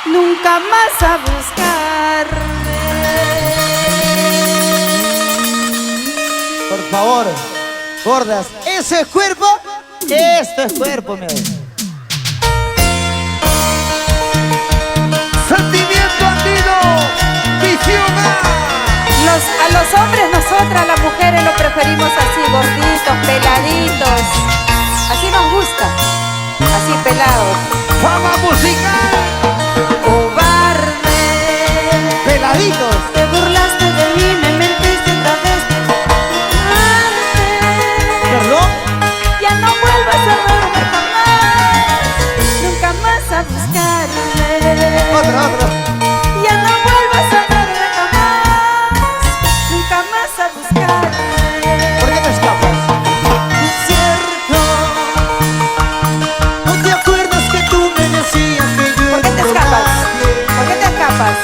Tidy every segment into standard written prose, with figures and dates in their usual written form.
nunca más a buscarme. Por favor, gordas, eso es cuerpo, esto es cuerpo, mi amor. Sentimiento andino, visión A los hombres, nosotras las mujeres lo preferimos así, gorditos, peladitos. Así nos gusta, así pelados. fama musical, Cobarde, peladitos. te burlaste de mí, me mentiste otra vez. ¿Perdón? Ya no vuelvas a verme jamás, nunca más a buscarme. Otra. Ya no vuelvas a verme jamás, nunca más a buscarme. ¿Por qué te escapas? Es cierto. ¿No te acuerdas que tú me decías que yo ¿Por qué te escapas? ¿Por qué te escapas?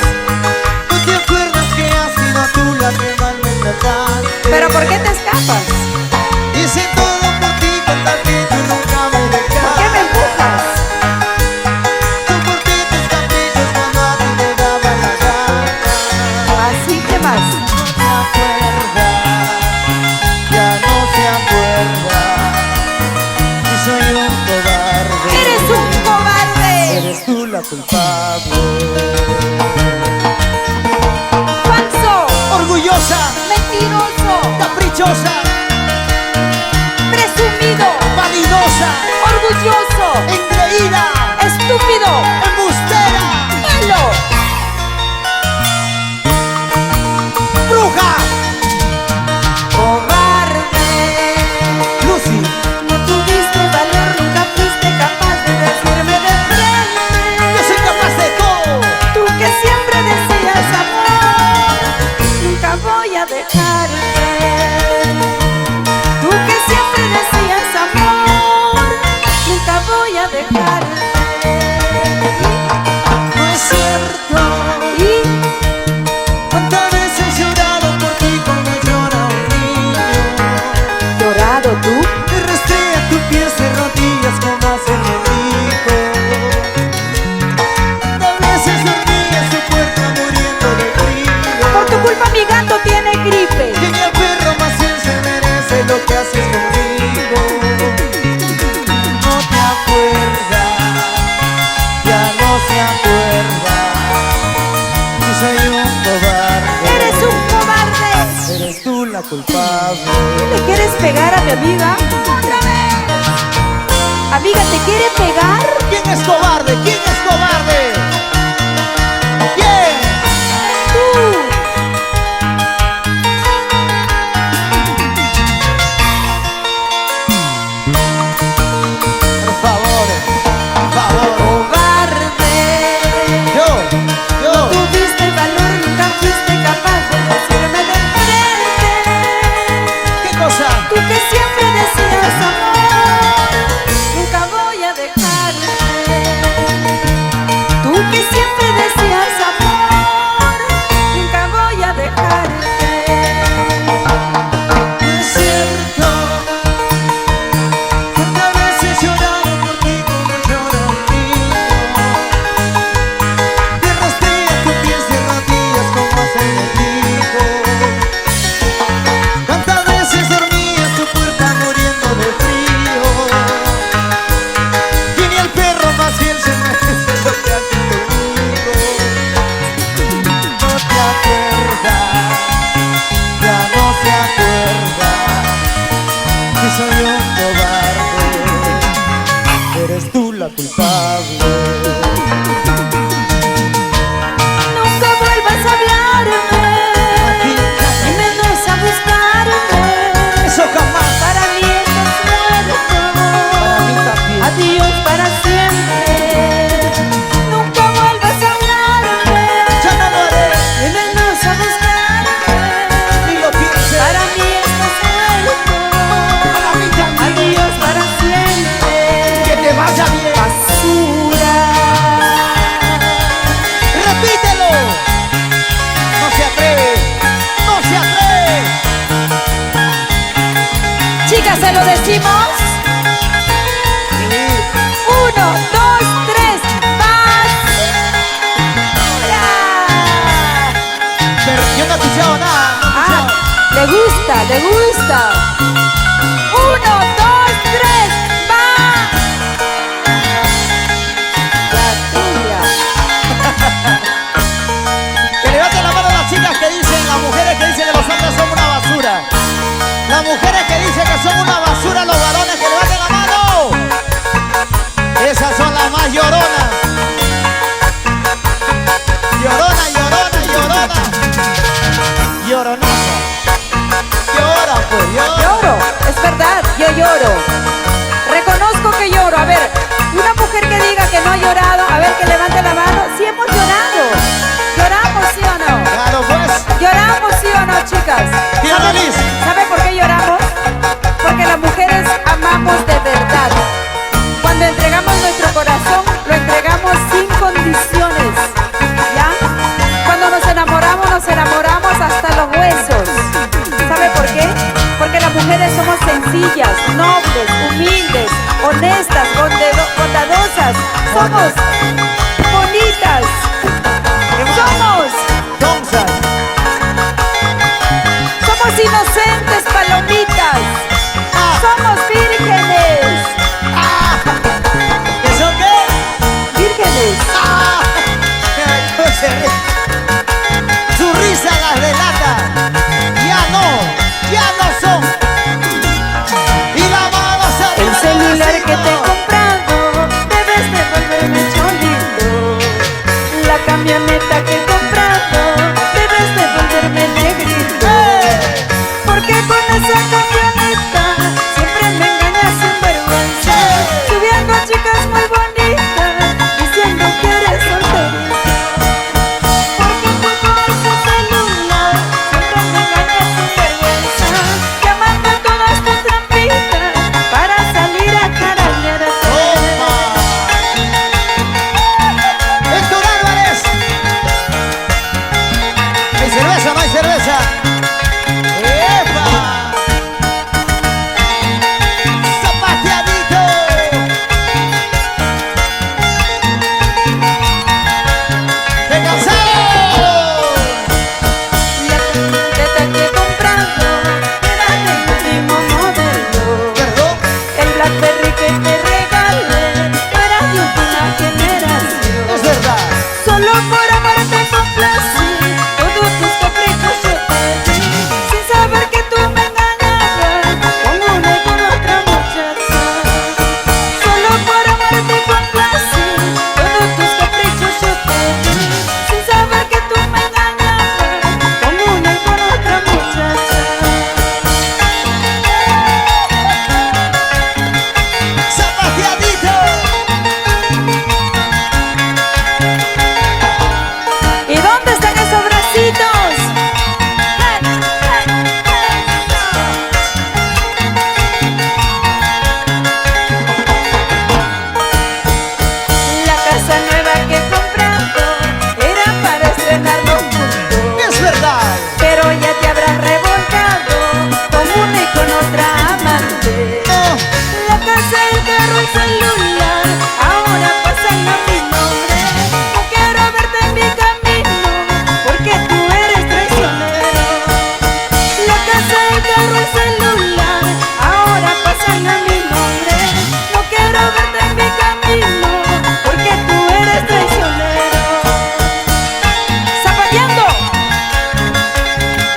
¿No te acuerdas que has sido tú la que más me trataste? ¿Pero por qué te escapas? Hice todo por ti con tal que tú nunca me dejaste. ¿Por qué me empujas? Tú por ti tus caprichos cuando a ti te daba la gana. Así que más. No se acuerda, ya no se acuerda. Y soy un cobarde. ¡Eres un cobarde! Eres tú la culpable. ¡Falso! Orgullosa, ¡Mentiroso! caprichosa, ¡Presumido! vanidosa, ¡Orgulloso! engreída, ¡Estúpido! embustera, ¡Malo! bruja. ¡Cobarde! Lucy, No tuviste valor, nunca fuiste capaz de decirme de frente. yo soy capaz de todo. Tú que siempre decías amor, nunca voy a dejarte. Tú que siempre decías amor, nunca voy a dejarte. No es cierto. Y ¿Cuántas veces he llorado por ti como llora un niño? llorado tú, Te arrastré a tus pies de rodillas como hace mi amigo. ¿Cuántas veces dormí en su puerta muriendo de frío? por tu culpa mi gato tiene gripe. Que ni el perro más bien se merece lo que haces conmigo. No te acuerdas, ya no se acuerda. Y soy un cobarde. Eres un cobarde. Eres tú la culpable. ¿Le quieres pegar a mi amiga? ¡Otra vez! Amiga, ¿te quiere pegar? ¿Quién es cobarde? ¿Quién es cobarde? ¿Quién? Tú. Por favor, por favor. Cobarde. Yo. Tuviste el valor, nunca fuiste capaz de decirme de frente. ¿Qué cosa? Tú que siempre decías amor, nunca voy a dejarte. Tú que siempre decías amor, nunca voy a dejarte. No es cierto. ¿Cuántas veces he llorado por ti como llora un niño? Te arrastré a tus pies de rodillas como hace el mendigo. ¿Cuántas veces dormí en tu puerta muriendo de frío? Y ni el perro más fiel se merece lo que haces conmigo. No te acuerdas, ya no se acuerda. Que soy un cobarde, eres tú la culpable. Nunca vuelvas a hablarme, ni menos a buscarme. Eso jamás. Para mí estás muerto. Para mí también. Adiós para siempre. Nunca vuelvas a hablarme, Ya no lo haré, ni menos a buscarme. ni lo pienses. Para mí estás muerto. Para mí también. Adiós para siempre. Que te vaya bien. Basura. Repítelo. No se atreve, no se atreve. Chicas, ¿se lo decimos? Sí. 1, 2, 3, vas. le gusta. 1, 2, 3, va. La tuya. Que levanten la mano las chicas que dicen, las mujeres que dicen que los hombres son una basura. Las mujeres que dicen que son una basura, los varones que levanten la mano. Esas son las más lloronas. Llorona, llorona, llorona. Lloronaza. Llora, pues, llora. Lloro, es verdad, yo lloro. Reconozco que lloro. A ver, una mujer que diga que no ha llorado, a ver, que levante la mano. Sí hemos llorado. ¿Lloramos, sí o no? Claro, pues. ¿Lloramos, sí o no, chicas? Tía Liz. ¿Sabe por qué lloramos? Porque las mujeres amamos de verdad. Cuando entregamos nuestro corazón, lo entregamos sin condiciones. ¿Ya? Cuando nos enamoramos hasta los huesos. ¿Sabe por qué? Porque las mujeres somos sencillas, nobles, humildes, honestas, bondadosas. Somos bonitas. Somos inocentes, palomitas. Somos vírgenes. ¿Qué son qué? Vírgenes. Su risa las delata. Ya no son. Y la vamos a El celular que te he comprado, debes devolverme, cholito. La camioneta que he comprado, debes devolverme, negrito. Porque con esa camioneta siempre me engañas sin vergüenza. Subiendo a chicas muy bonitas, diciendo que eres solterita. Porque con ese celular siempre me engañas sin vergüenza. Llamando a todas tus trampitas para salir a caralearte. Héctor Álvarez. ¿Hay cerveza o no hay cerveza? ¡Epa! ¡Zapateadito! ¡Qué cansado! La camioneta que he comprado era del último modelo. ¿Perdón? El Blackberry que te regalé no era de última generación. Es verdad. Solo por amarte complací, todos tus caprichos yo te di, sin saber que tú me engañabas con una y con otra muchacha. Solo por amarte complací, todos tus caprichos yo te di, sin saber que tú me engañabas con una y con otra muchacha. ¡Zapateadito! ¿Y dónde están esos bracitos? La casa nueva que he comprado era para estrenarnos juntos, Es verdad. pero ya te habrás revolcado con una y con otra amante. No. La casa, el carro, el celular, ahora pasan a mi nombre. No quiero verte en mi camino, porque tú eres traicionero. La casa, el carro, el celular, ahora pasan a mi nombre. No quiero verte en mi camino, porque tú eres traicionero. ¡Zapateando!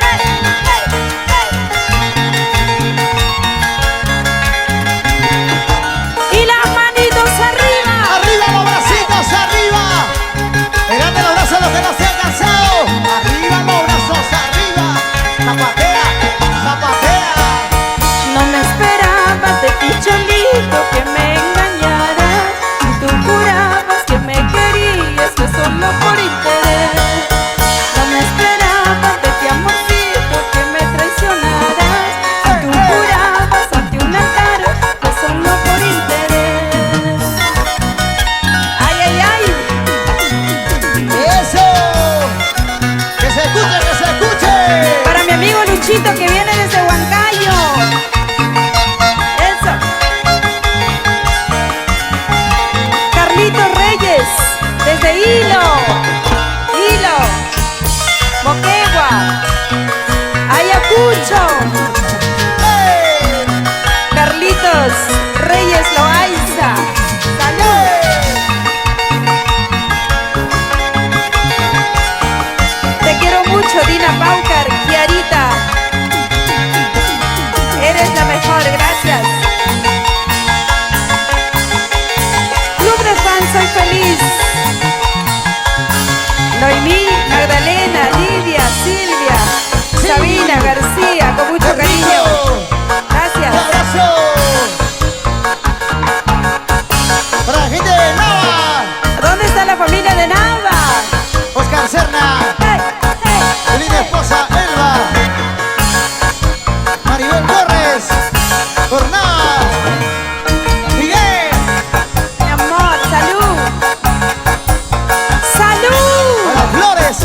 ¡Hey, hey, hey! Y las manitos arriba. ¡Arriba los bracitos, arriba! ¡Pegate los brazos a los que no se han cansado! ¡Arriba los brazos, arriba! ¡Zapatea, zapatea! No me esperabas de ti, cholito, que me engañaras. Y tú jurabas que me querías, que solo por interés. No me esperabas de ti, amorcito, que me traicionaras. Y tú jurabas ante un altar, que solo por interés. ¡Ay, ay, ay! ¡Eso! ¡Que se escuche, que se escuche! Para mi amigo Luchito, que viene desde Huancayo. Eso. Carlitos Reyes, desde Hilo. Moquegua. Ayacucho. soy feliz. Noemí, Magdalena, Lidia, Silvia, Sabina, García, con mucho cariño. Gracias. ¡Un abrazo! Para la gente de Nava, ¿Dónde está la familia de Nava? Oscar Serna, Hey, hey, su linda hey. esposa Elba, Maribel Torres, por Nava, Miguel, Mi amor, salud. ¡Salud! para Flores.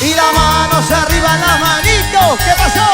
Y las manos arriba, las manitos. ¿Qué pasó?